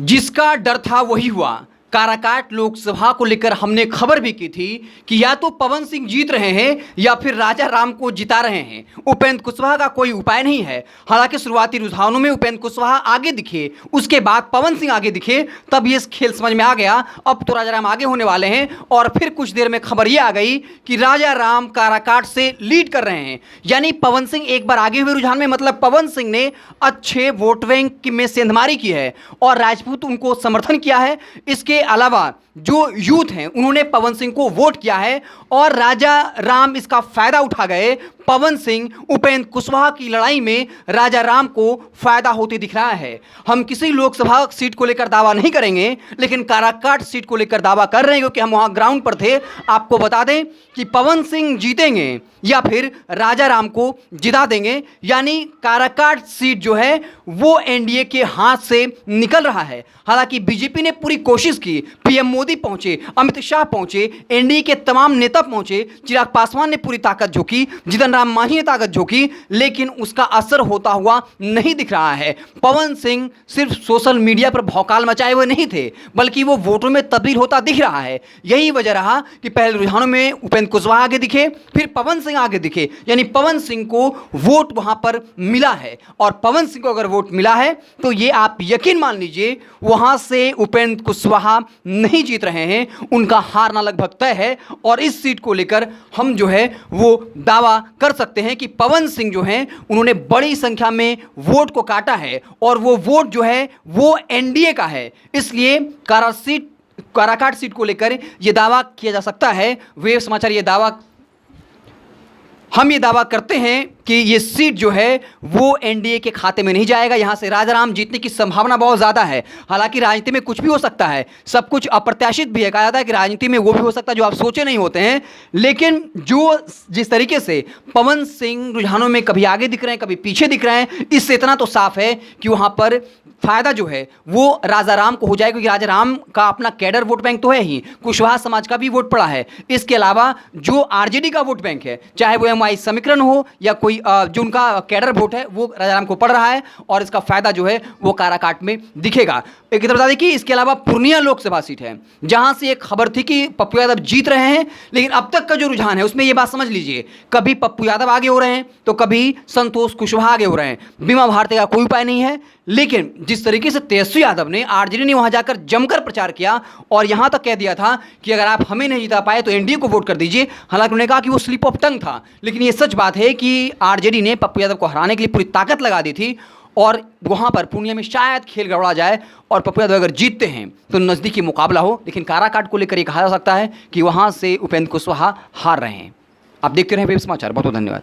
जिसका डर था वही हुआ। काराकाट लोकसभा को लेकर हमने खबर भी की थी कि या तो पवन सिंह जीत रहे हैं या फिर राजा राम को जिता रहे हैं। उपेंद्र कुशवाहा का कोई उपाय नहीं है। हालांकि शुरुआती रुझानों में उपेंद्र कुशवाहा आगे दिखे, उसके बाद पवन सिंह आगे दिखे, तब ये खेल समझ में आ गया अब तो राजा राम आगे होने वाले हैं। और फिर कुछ देर में खबर ये आ गई कि राजा राम काराकाट से लीड कर रहे हैं, यानी पवन सिंह एक बार आगे हुए रुझान में, मतलब पवन सिंह ने अच्छे वोट बैंक में सेंधमारी की है और राजपूत उनको समर्थन किया है। इसके अलावा जो यूथ हैं उन्होंने पवन सिंह को वोट किया है और राजा राम इसका फायदा उठा गए। पवन सिंह उपेंद्र कुशवाहा की लड़ाई में राजा राम को फायदा होते दिख रहा है। हम किसी लोकसभा सीट को लेकर दावा नहीं करेंगे, लेकिन काराकाट सीट को लेकर दावा कर रहे हैं क्योंकि हम वहां ग्राउंड पर थे। आपको बता दें कि पवन सिंह जीतेंगे या फिर राजा राम को जिता देंगे, यानी काराकाट सीट जो है वो एनडीए के हाथ से निकल रहा है। हालांकि बीजेपी ने पूरी कोशिश की, पीएम मोदी पहुंचे, अमित शाह पहुंचे, एनडीए के तमाम नेता पहुंचे, चिराग पासवान ने पूरी ताकत झोंकी, जीतन राम मांझी ने ताकत झोंकी, लेकिन उसका असर होता हुआ नहीं दिख रहा है। पवन सिंह सिर्फ सोशल मीडिया पर भौकाल मचाए हुए नहीं थे, बल्कि वो वोटों में तब्दील होता दिख रहा है। यही वजह रहा कि पहले रुझानों में उपेंद्र कुशवाहा आगे दिखे, फिर पवन सिंह आगे दिखे, यानी पवन सिंह को वोट वहां पर मिला है। और पवन सिंह को अगर वोट मिला है तो ये आप यकीन मान लीजिए वहां से उपेंद्र कुशवाहा नहीं जीत रहे हैं, उनका हारना लगभग तय है। और इस सीट को लेकर हम जो है वो दावा कर सकते हैं कि पवन सिंह जो हैं उन्होंने बड़ी संख्या में वोट को काटा है और वो वोट जो है वो एनडीए का है। इसलिए काराकाट सीट को लेकर यह दावा किया जा सकता है। वेब समाचार हम ये दावा करते हैं कि ये सीट जो है वो एनडीए के खाते में नहीं जाएगा। यहाँ से राजा राम जीतने की संभावना बहुत ज़्यादा है। हालांकि राजनीति में कुछ भी हो सकता है, सब कुछ अप्रत्याशित भी है। कहा जाता है कि राजनीति में वो भी हो सकता है जो आप सोचे नहीं होते हैं। लेकिन जिस तरीके से पवन सिंह रुझानों में कभी आगे दिख रहे हैं, कभी पीछे दिख रहे हैं, इससे इतना तो साफ है कि वहाँ पर फायदा जो है वो राजा राम को हो जाएगा, क्योंकि राजा राम का अपना कैडर वोट बैंक तो है ही, कुशवाहा समाज का भी वोट पड़ा है। इसके अलावा जो आरजेडी का वोट बैंक है, चाहे वो एमआई समीकरण हो या कोई जो उनका कैडर वोट है, वो राजा राम को पड़ रहा है और इसका फायदा जो है वो काराकाट में दिखेगा। एक तरफ बता दें कि इसके अलावा पूर्णिया लोकसभा सीट है जहां से एक खबर थी कि पप्पू यादव जीत रहे हैं, लेकिन अब तक का जो रुझान है उसमें ये बात समझ लीजिए, कभी पप्पू यादव आगे हो रहे हैं तो कभी संतोष कुशवाहा आगे हो रहे हैं। बीमा भारती का कोई उपाय नहीं है। लेकिन जिस तरीके से तेजस्वी यादव ने, आरजेडी ने वहां जाकर जमकर प्रचार किया और यहां तक कह दिया था कि अगर आप हमें नहीं जिता पाए तो एनडीए को वोट कर दीजिए। हालांकि उन्होंने कहा कि वो स्लिप ऑफ टंग था, लेकिन ये सच बात है कि आरजेडी ने पप्पू यादव को हराने के लिए पूरी ताकत लगा दी थी। और वहां पर पूर्णिया में शायद खेल गड़बड़ा जाए और पप्पू यादव अगर जीतते हैं तो नज़दीकी मुकाबला हो। लेकिन काराकाट को लेकर ये कहा जा सकता है कि वहां से उपेंद्र कुशवाहा हार रहे हैं। आप देखते रहें वेब समाचार। बहुत बहुत धन्यवाद।